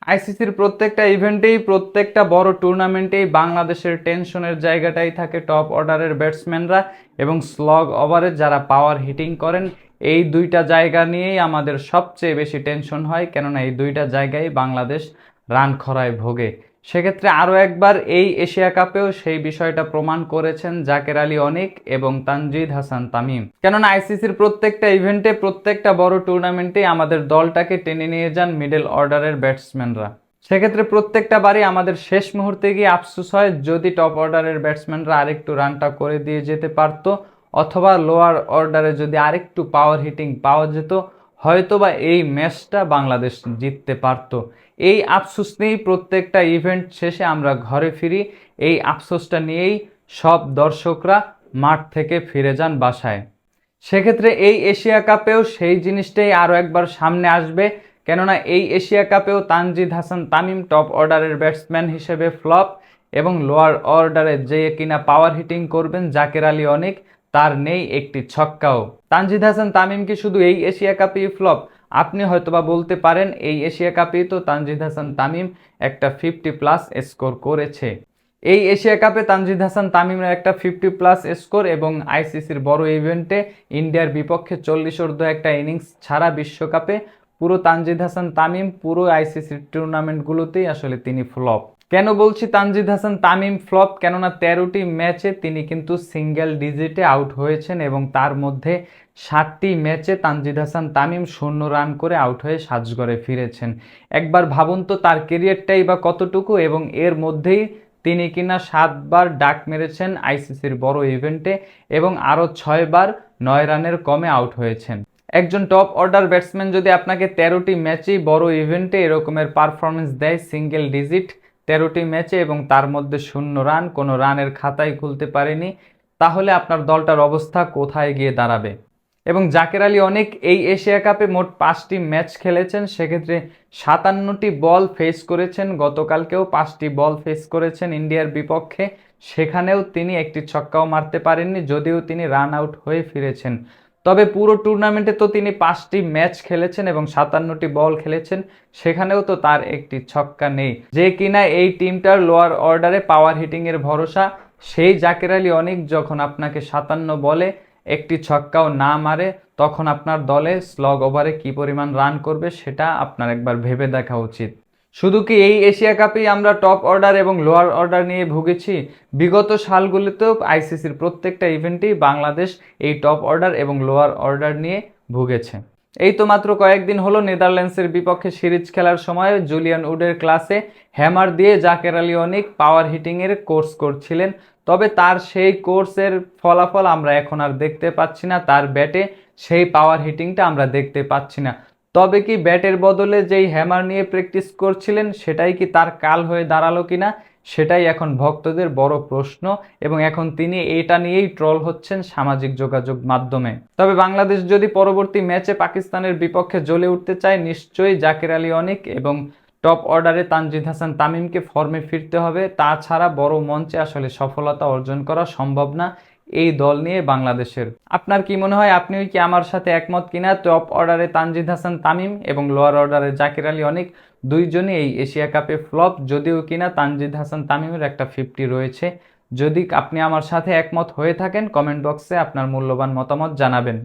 আইসিসির প্রত্যেকটা ইভেন্টেই প্রত্যেকটা বড় টুর্নামেন্টেই বাংলাদেশের টেনশনের জায়গাটাই থাকে টপ অর্ডারের ব্যাটসম্যানরা এবং স্লগ ওভারে যারা পাওয়ার হিটিং করেন। এই দুইটা জায়গা নিয়েই আমাদের সবচেয়ে বেশি টেনশন হয়, কেননা এই দুইটা জায়গায় বাংলাদেশ রান খরায় ভোগে। সেক্ষেত্রে আরও একবার এই এশিয়া কাপেও সেই বিষয়টা প্রমাণ করেছেন জাকের আলী অনিক এবং তানজিদ হাসান তামিম। কেননা আইসিসির প্রত্যেকটা ইভেন্টে প্রত্যেকটা বড় টুর্নামেন্টে আমাদের দলটাকে টেনে নিয়ে যান মিডল অর্ডারের ব্যাটসম্যানরা। সেক্ষেত্রে প্রত্যেকটা বারই আমাদের শেষ মুহূর্তে গিয়ে আফসোস হয় যদি টপ অর্ডারের ব্যাটসম্যানরা আরেকটু রানটা করে দিয়ে যেতে পারতো, অথবা লোয়ার অর্ডারে যদি আরেকটু পাওয়ার হিটিং পাওয়া যেত, হয়তোবা এই ম্যাচটা বাংলাদেশ জিততে পারত। এই আফসোস নিয়েই প্রত্যেকটা ইভেন্ট শেষে আমরা ঘরে ফিরি। এই আফসোসটা নিয়েই সব দর্শকরা মাঠ থেকে ফিরে যান বাসায়। সেক্ষেত্রে এই এশিয়া কাপেও সেই জিনিসটাই আরও একবার সামনে আসবে, কেননা এই এশিয়া কাপেও তানজিদ হাসান তামিম টপ অর্ডারের ব্যাটসম্যান হিসেবে ফ্লপ এবং লোয়ার অর্ডারে যে কিনা পাওয়ার হিটিং করবেন জাকের আলী অনিক, তার নেই একটি ছক্কাও। তানজিদ হাসান তামিম কি শুধু এই এশিয়া কাপেই ফ্লপ? আপনি হয়তোবা বলতে পারেন এই এশিয়া কাপেই তো তানজিদ হাসান তামিম একটা 50+ স্কোর করেছে। এই এশিয়া কাপে তানজিদ হাসান তামিমের একটা 50+ স্কোর এবং আইসিসির বড় ইভেন্টে ইন্ডিয়ার বিপক্ষে 40 একটা ইনিংস ছাড়া বিশ্বকাপে পুরো তানজিদ হাসান তামিম পুরো আইসিসির টুর্নামেন্টগুলোতেই আসলে তিনি ফ্লপ। কেন বলছি তানজিদ হাসান তামিম ফ্লপ? কেননা 13টি ম্যাচে তিনি কিন্তু সিঙ্গেল ডিজিটে আউট হয়েছেন এবং তার মধ্যে 7টি ম্যাচে তানজিদ হাসান তামিম 0 রান করে আউট হয়ে সাজঘরে ফিরেছেন। একবার ভাবুন তো তার কেরিয়ারটাই বা কতটুকু, এবং এর মধ্যেই তিনি কিনা 7বার ডাক মেরেছেন আইসিসির বড় ইভেন্টে এবং আরও 6বার 9 রানের কমে আউট হয়েছেন। একজন টপ অর্ডার ব্যাটসম্যান যদি আপনাকে 13টি ম্যাচেই বড় ইভেন্টে এরকমের পারফরমেন্স দেয় সিঙ্গেল ডিজিট 13টি ম্যাচে এবং তার মধ্যে 0 রান, কোনো রানের খাতাই খুলতে পারেনি, তাহলে আপনার দলটার অবস্থা কোথায় গিয়ে দাঁড়াবে? এবং জাকের আলী অনিক এই এশিয়া কাপে মোট 5টি ম্যাচ খেলেছেন, সেক্ষেত্রে 57টি বল ফেস করেছেন। গতকালকেও 5টি বল ফেস করেছেন ইন্ডিয়ার বিপক্ষে, সেখানেও তিনি একটি ছক্কাও মারতে পারেননি, যদিও তিনি রান আউট হয়ে ফিরেছেন। তবে পুরো টুর্নামেন্টে তো তিনি 5টি ম্যাচ খেলেছেন এবং 57টি বল খেলেছেন, সেখানেও তো তার একটি ছক্কা নেই। যে কিনা এই টিমটার লোয়ার অর্ডারে পাওয়ার হিটিংয়ের ভরসা, সেই জাকের আলী অনিক যখন আপনাকে 57 বলে একটি ছক্কাও না মারে, তখন আপনার দলে স্লগ ওভারে কি পরিমাণ রান করবে সেটা আপনার একবার ভেবে দেখা উচিত। শুধু কি এই এশিয়া কাপেই আমরা টপ অর্ডার এবং লোয়ার অর্ডার নিয়ে ভুগেছি? বিগত সালগুলিতেও আইসিসির প্রত্যেকটা ইভেন্টেই বাংলাদেশ এই টপ অর্ডার এবং লোয়ার অর্ডার নিয়ে ভুগেছে। এই তো মাত্র কয়েকদিন হলো নেদারল্যান্ডসের বিপক্ষে সিরিজ খেলার সময় জুলিয়ান উডের ক্লাসে হ্যামার দিয়ে জাকের আলী অনিক পাওয়ার হিটিংয়ের কোর্স করছিলেন। তবে তার সেই কোর্সের ফলাফল আমরা এখন আর দেখতে পাচ্ছি না, তার ব্যাটে সেই পাওয়ার হিটিংটা আমরা দেখতে পাচ্ছি না। তবে কি ব্যাটের বদলে যেই হ্যামার নিয়ে প্র্যাকটিস করছিলেন সেটাই কি তার কাল হয়ে দাঁড়ালো কিনা, সেটাই এখন ভক্তদের বড় প্রশ্ন, এবং এখন তিনি এটা নিয়েই ট্রল হচ্ছেন সামাজিক যোগাযোগ মাধ্যমে। তবে বাংলাদেশ যদি পরবর্তী ম্যাচে পাকিস্তানের বিপক্ষে জ্বলে উঠতে চায়, নিশ্চয়ই জাকের আলী অনিক এবং টপ অর্ডারে তানজিদ হাসান তামিমকে ফর্মে ফিরতে হবে। তাছাড়া বড় মঞ্চে আসলে সফলতা অর্জন করা সম্ভব না এই দল নিয়ে বাংলাদেশের। আপনার কি মনে হয়, আপনিও কি আমার সাথে একমত কিনা? টপ অর্ডারে তানজিদ হাসান তামিম এবং লোয়ার অর্ডারে জাকের আলী অনিক দুইজনই এই এশিয়া কাপে ফ্লপ, যদিও কিনা তানজিদ হাসান তামিমের একটা 50 রয়েছে। যদি আপনি আমার সাথে একমত হয়ে থাকেন, কমেন্ট বক্সে আপনার মূল্যবান মতামত জানাবেন।